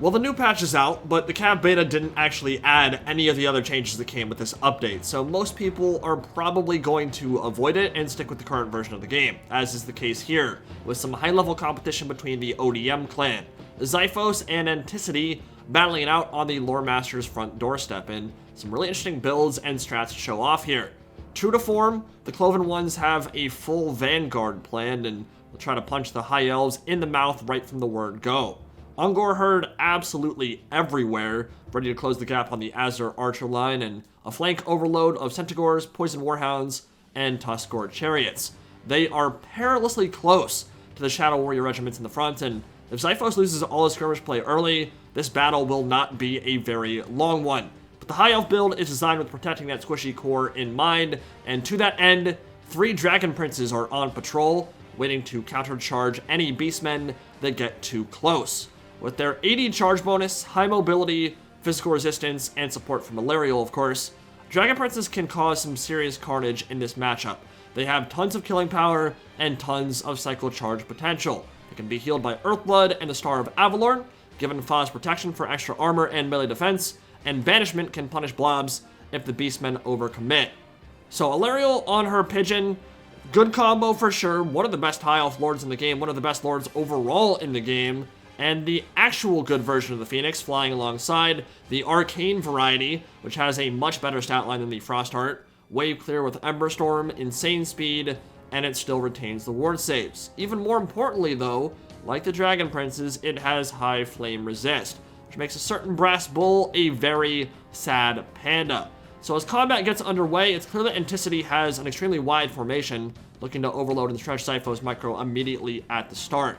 Well, the new patch is out, but the Cav Beta didn't actually add any of the other changes that came with this update, so most people are probably going to avoid it and stick with the current version of the game, as is the case here, with some high-level competition between the ODM Clan, Xiphos and Enticity battling it out on the Lore Master's front doorstep, and some really interesting builds and strats to show off here. True to form, the Cloven Ones have a full Vanguard planned, and will try to punch the High Elves in the mouth right from the word go. Ungor herd absolutely everywhere, ready to close the gap on the Azure Archer line, and a flank overload of Centaurs, Poison Warhounds, and Tuskor chariots. They are perilously close to the Shadow Warrior regiments in the front, and if Xiphos loses all his skirmish play early, this battle will not be a very long one. But the High Elf build is designed with protecting that squishy core in mind, and to that end, 3 Dragon Princes are on patrol, waiting to countercharge any Beastmen that get too close. With their 80 charge bonus, high mobility, physical resistance, and support from Malarial, of course, Dragon Princes can cause some serious carnage in this matchup. They have tons of killing power and tons of cycle charge potential. They can be healed by Earthblood and the Star of Avalorn, given Foz protection for extra armor and melee defense, and Banishment can punish blobs if the Beastmen overcommit. So Alariel on her Pigeon, good combo for sure, one of the best High Elf lords in the game, one of the best lords overall in the game, and the actual good version of the Phoenix flying alongside the Arcane variety, which has a much better stat line than the Frostheart, wave clear with Emberstorm, insane speed, and it still retains the ward saves. Even more importantly though, like the Dragon Princes, it has high flame resist, which makes a certain Brass Bull a very sad panda. So as combat gets underway, it's clear that Enticity has an extremely wide formation, looking to overload and stretch Xiphos micro immediately at the start.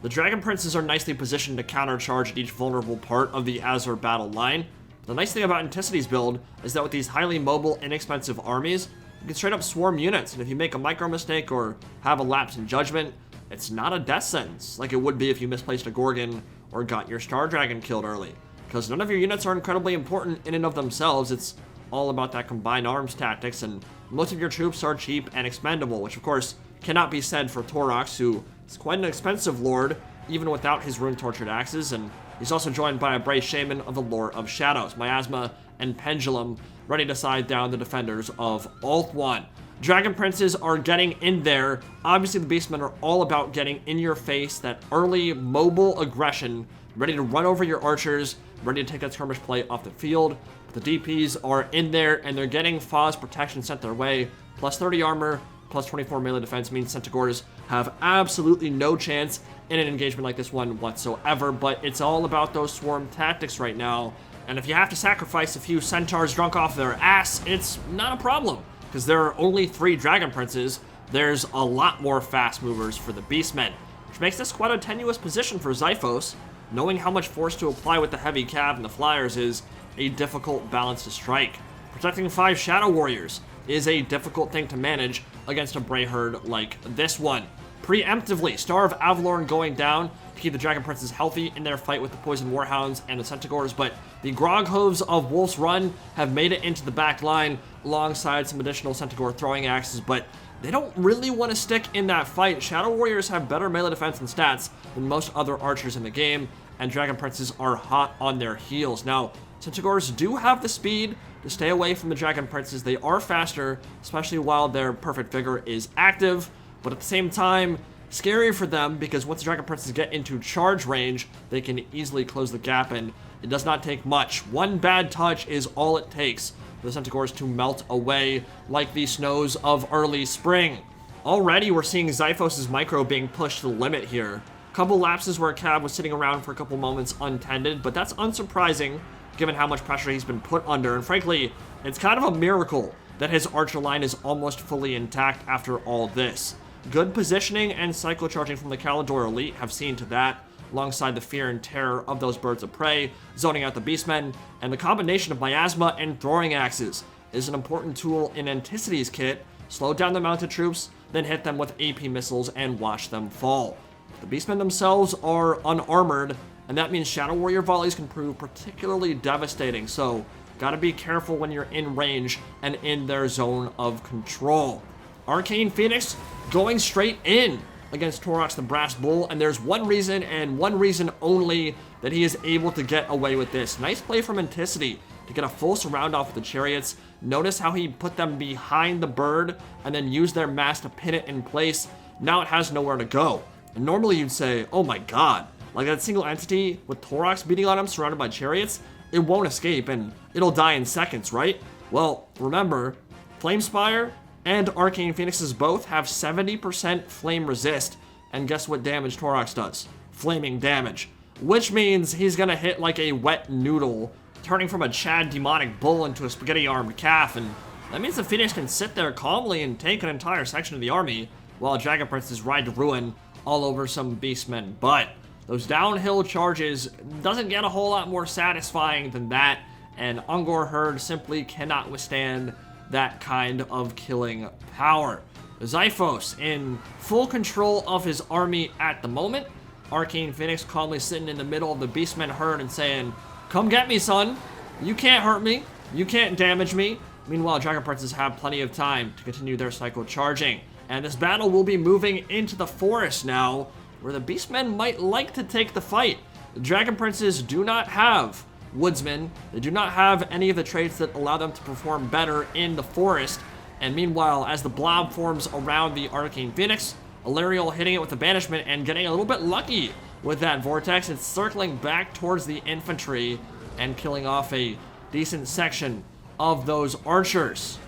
The Dragon Princes are nicely positioned to countercharge at each vulnerable part of the Azure battle line. The nice thing about Enticity's build is that with these highly mobile, inexpensive armies, you can straight up swarm units, and if you make a micro mistake or have a lapse in judgment, it's not a death sentence like it would be if you misplaced a Gorgon or got your Star Dragon killed early. Because none of your units are incredibly important in and of themselves, it's all about that combined arms tactics, and most of your troops are cheap and expendable, which of course cannot be said for Taurox, who is quite an expensive lord, even without his rune-tortured axes, and he's also joined by a brave shaman of the Lore of Shadows, Miasma and Pendulum, ready to side down the defenders of Ulthuan. Dragon Princes are getting in there. Obviously, the Beastmen are all about getting in your face, that early mobile aggression, ready to run over your archers, ready to take that skirmish play off the field. But the DPs are in there, and they're getting Foz protection sent their way, plus 30 armor, plus 24 melee defense means Centaurs have absolutely no chance in an engagement like this one whatsoever, but it's all about those swarm tactics right now, and if you have to sacrifice a few Centaurs drunk off their ass, it's not a problem, because there are only 3 Dragon Princes. There's a lot more fast movers for the Beastmen, which makes this quite a tenuous position for Xiphos. Knowing how much force to apply with the heavy cav and the flyers is a difficult balance to strike. Protecting 5 Shadow Warriors is a difficult thing to manage against a Bray herd like this one. Preemptively, Star of Avalorn going down to keep the Dragon Princes healthy in their fight with the Poison Warhounds and the Centaurs, but the Grog Hooves of Wolf's Run have made it into the back line alongside some additional Centaur throwing axes, but they don't really want to stick in that fight. Shadow Warriors have better melee defense and stats than most other archers in the game, and Dragon Princes are hot on their heels. Now, Centaurs do have the speed to stay away from the Dragon Princes. They are faster, especially while their Perfect Vigor is active, but at the same time, scary for them, because once the Dragon Princes get into charge range, they can easily close the gap, and it does not take much. One bad touch is all it takes for the Centaurs to melt away like the snows of early spring. Already we're seeing Xiphos' micro being pushed to the limit here. Couple lapses where Cav was sitting around for a couple moments untended, but that's unsurprising given how much pressure he's been put under, and frankly, it's kind of a miracle that his archer line is almost fully intact after all this. Good positioning and cycle charging from the Kalidor Elite have seen to that, alongside the fear and terror of those birds of prey, zoning out the Beastmen, and the combination of miasma and throwing axes is an important tool in Enticity's kit. Slow down the mounted troops, then hit them with AP missiles and watch them fall. The Beastmen themselves are unarmored, and that means Shadow Warrior volleys can prove particularly devastating, so gotta be careful when you're in range and in their zone of control. Arcane Phoenix going straight in against Taurox the Brass Bull, and there's one reason and one reason only that he is able to get away with this. Nice play from Enticity to get a full surround off with the chariots. Notice how he put them behind the bird and then used their mass to pin it in place. Now it has nowhere to go. And normally you'd say, oh my god, like that single entity with Taurox beating on him surrounded by chariots, it won't escape and it'll die in seconds, right? Well, remember, Flamespire and Arcane Phoenixes both have 70% flame resist, and guess what damage Taurox does? Flaming damage. Which means he's gonna hit like a wet noodle, turning from a Chad demonic bull into a spaghetti-armed calf, and that means the Phoenix can sit there calmly and take an entire section of the army, while Dragon Princes ride to ruin all over some Beastmen. But those downhill charges doesn't get a whole lot more satisfying than that, and Ungor Herd simply cannot withstand that kind of killing power. Xiphos in full control of his army at the moment. Arcane Phoenix calmly sitting in the middle of the Beastmen herd and saying, come get me, son. You can't hurt me. You can't damage me. Meanwhile, Dragon Princes have plenty of time to continue their cycle charging. And this battle will be moving into the forest now, where the Beastmen might like to take the fight. The Dragon Princes do not have Woodsmen. They do not have any of the traits that allow them to perform better in the forest. And meanwhile, as the blob forms around the Arcane Phoenix, Alariel hitting it with the Banishment and getting a little bit lucky with that Vortex. It's circling back towards the infantry and killing off a decent section of those archers.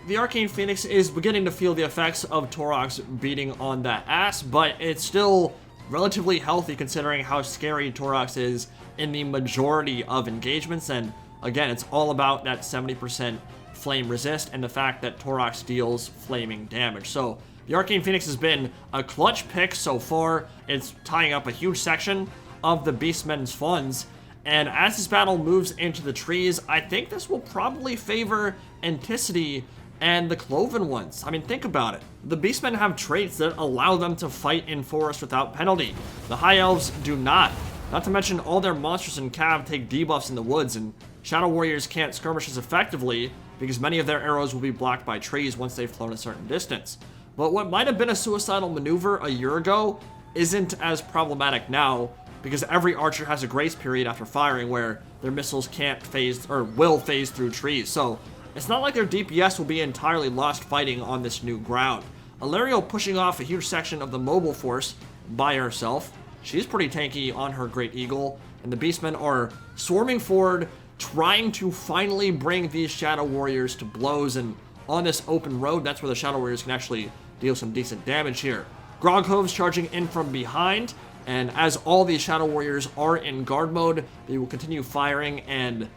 The Arcane Phoenix is beginning to feel the effects of Taurox beating on that ass, but it's still relatively healthy considering how scary Taurox is in the majority of engagements. And again, it's all about that 70% flame resist and the fact that Taurox deals flaming damage. So the Arcane Phoenix has been a clutch pick so far. It's tying up a huge section of the Beastmen's funds. And as this battle moves into the trees, I think this will probably favor Enticity and the Cloven ones. I mean, think about it. The Beastmen have traits that allow them to fight in forest without penalty. The High Elves do not. Not to mention all their monsters and cav take debuffs in the woods, and Shadow Warriors can't skirmish as effectively because many of their arrows will be blocked by trees once they've flown a certain distance. But what might have been a suicidal maneuver a year ago isn't as problematic now, because every archer has a grace period after firing where their missiles can't phase or will phase through trees. So it's not like their DPS will be entirely lost fighting on this new ground. Alariel pushing off a huge section of the mobile force by herself. She's pretty tanky on her Great Eagle, and the Beastmen are swarming forward, trying to finally bring these Shadow Warriors to blows. And on this open road, that's where the Shadow Warriors can actually deal some decent damage here. Groghove's charging in from behind, and as all these Shadow Warriors are in guard mode, they will continue firing, and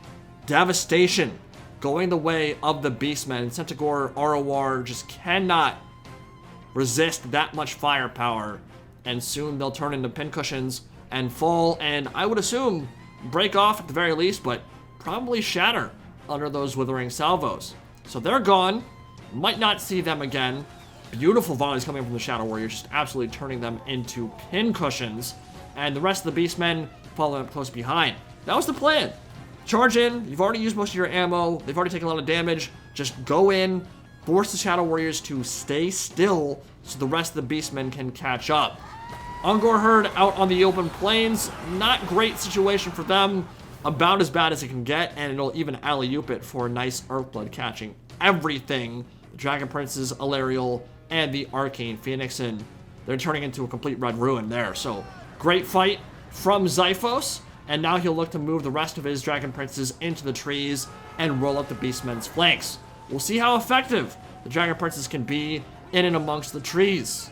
devastation going the way of the Beastmen. Centaur ROR just cannot resist that much firepower, and soon they'll turn into pincushions and fall, and I would assume break off at the very least, but probably shatter under those withering salvos. So they're gone. Might not see them again. Beautiful volleys coming from the Shadow Warriors, just absolutely turning them into pincushions, and the rest of the Beastmen following up close behind. That was the plan. Charge in. You've already used most of your ammo. They've already taken a lot of damage. Just go in, force the Shadow Warriors to stay still so the rest of the Beastmen can catch up. Ungor Herd out on the open plains. Not great situation for them. About as bad as it can get, and it'll even alley-oop it for a nice Earthblood catching everything. The Dragon Princes, Alariel, and the Arcane Phoenix, and they're turning into a complete red ruin there. So, great fight from Xiphos, and now he'll look to move the rest of his Dragon Princes into the trees and roll up the Beastmen's flanks. We'll see how effective the Dragon Princes can be in and amongst the trees.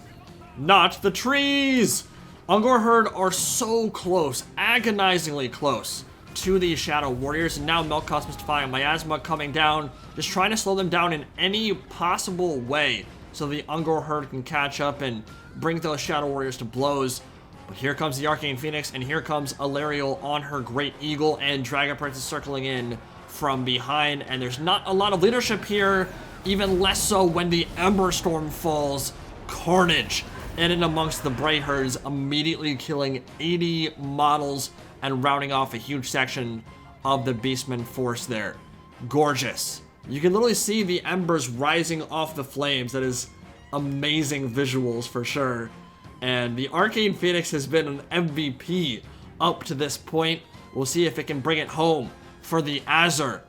Not the trees! Ungor Herd are so close, agonizingly close to the Shadow Warriors, and now Milk Mystifying Miasma coming down, just trying to slow them down in any possible way so the Ungor Herd can catch up and bring those Shadow Warriors to blows. But here comes the Arcane Phoenix, and here comes Alariel on her Great Eagle, and Dragon Prince is circling in from behind, and there's not a lot of leadership here, even less so when the Ember Storm falls. Carnage in and amongst the Bright Herds, immediately killing 80 models and rounding off a huge section of the Beastmen force there. Gorgeous. You can literally see the embers rising off the flames. That is amazing visuals for sure. And the Arcane Phoenix has been an MVP up to this point. We'll see if it can bring it home for the Azur.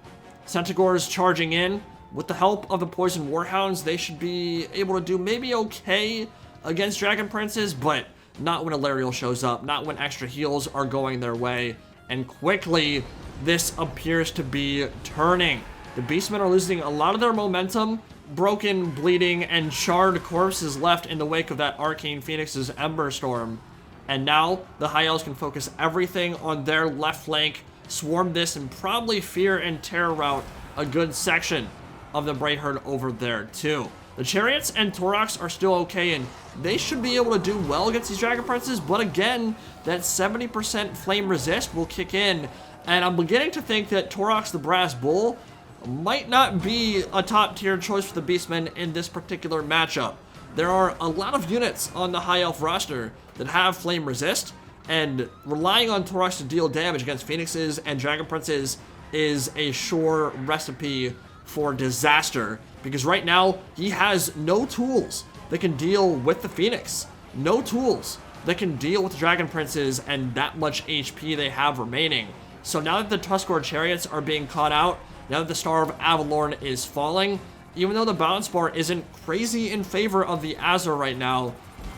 Centaurs charging in. With the help of the Poison Warhounds, they should be able to do maybe okay against Dragon Princes, but not when Alariel shows up, not when extra heals are going their way. And quickly, this appears to be turning. The Beastmen are losing a lot of their momentum. Broken, bleeding, and charred corpses left in the wake of that Arcane Phoenix's Ember Storm. And now, the High Elves can focus everything on their left flank, swarm this, and probably fear and terror rout a good section of the Bright Herd over there too. The Chariots and Taurox are still okay, and they should be able to do well against these Dragon Princes, but again, that 70% flame resist will kick in, and I'm beginning to think that Taurox the Brass Bull might not be a top tier choice for the Beastmen in this particular matchup. There are a lot of units on the High Elf roster that have flame resist, and relying on Taurox to deal damage against Phoenixes and Dragon Princes is a sure recipe for disaster, because right now he has no tools that can deal with the Phoenix, no tools that can deal with the Dragon Princes and that much HP they have remaining. So now that the Tuskor Chariots are being caught out, now that the Star of Avalorn is falling, even though the balance bar isn't crazy in favor of the Azur right now,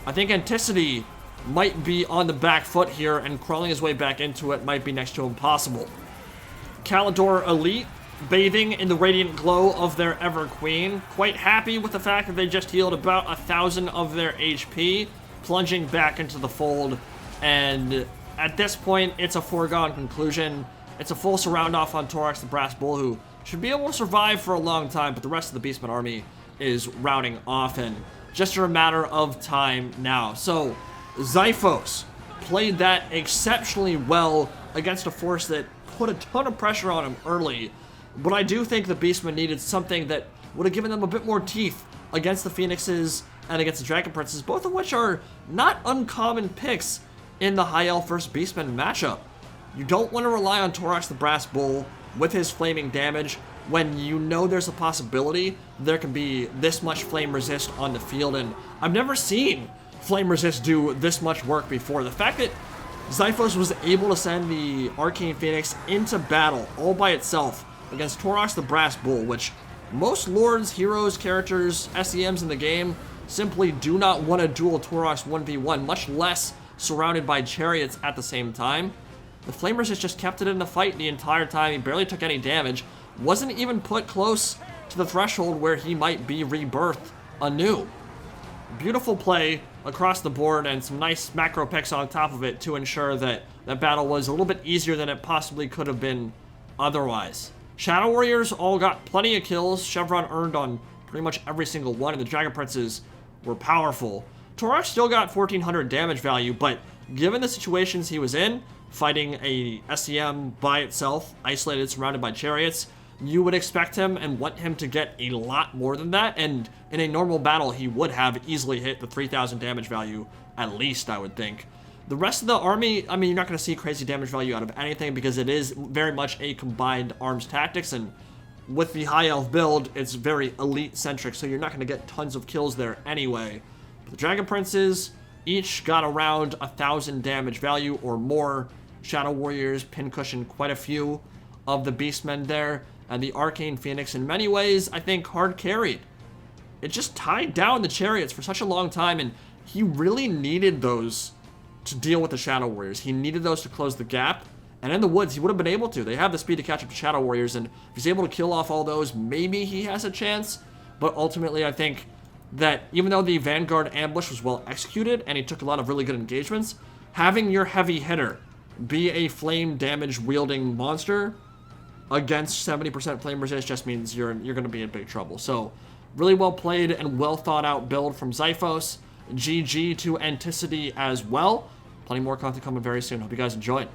I think Enticity might be on the back foot here, and crawling his way back into it might be next to impossible. Kalidor Elite, bathing in the radiant glow of their Ever Queen, quite happy with the fact that they just healed about 1,000 of their HP, plunging back into the fold, and at this point, it's a foregone conclusion. It's a full surround off on Taurox the Brass Bull, who should be able to survive for a long time, but the rest of the Beastmen army is routing off, and just a matter of time now. So, Xiphos played that exceptionally well against a force that put a ton of pressure on him early, but I do think the Beastmen needed something that would have given them a bit more teeth against the Phoenixes and against the Dragon Princes, both of which are not uncommon picks in the High Elf versus Beastmen matchup. You don't want to rely on Taurox the Brass Bull with his flaming damage when you know there's a possibility there can be this much flame resist on the field, and I've never seen flame resist do this much work before. The fact that Xiphos was able to send the Arcane Phoenix into battle all by itself against Taurox the Brass Bull, which most lords, heroes, characters, SEMs in the game simply do not want to duel Taurox 1v1, much less surrounded by chariots at the same time. The flame resist just kept it in the fight the entire time. He barely took any damage, wasn't even put close to the threshold where he might be rebirthed anew. Beautiful play across the board, and some nice macro picks on top of it to ensure that that battle was a little bit easier than it possibly could have been otherwise. Shadow Warriors all got plenty of kills. Chevron earned on pretty much every single one, and the Dragon Princes were powerful. Taurox still got 1,400 damage value, but given the situations he was in, fighting a SEM by itself, isolated, surrounded by chariots, you would expect him and want him to get a lot more than that, and in a normal battle, he would have easily hit the 3,000 damage value, at least, I would think. The rest of the army, I mean, you're not going to see crazy damage value out of anything because it is very much a combined arms tactics, and with the High Elf build, it's very elite-centric, so you're not going to get tons of kills there anyway. But the Dragon Princes each got around 1,000 damage value or more. Shadow Warriors pincushioned quite a few of the Beastmen there, and the Arcane Phoenix, in many ways, I think, hard carried. It just tied down the chariots for such a long time, and he really needed those to deal with the Shadow Warriors. He needed those to close the gap, and in the woods, he would have been able to. They have the speed to catch up to Shadow Warriors, and if he's able to kill off all those, maybe he has a chance, but ultimately, I think that even though the Vanguard Ambush was well executed, and he took a lot of really good engagements, having your heavy hitter be a flame damage wielding monster against 70% flame resist just means you're going to be in big trouble. So, really well played and well thought out build from Xiphos. GG to Enticity as well. Plenty more content coming very soon. Hope you guys enjoyed.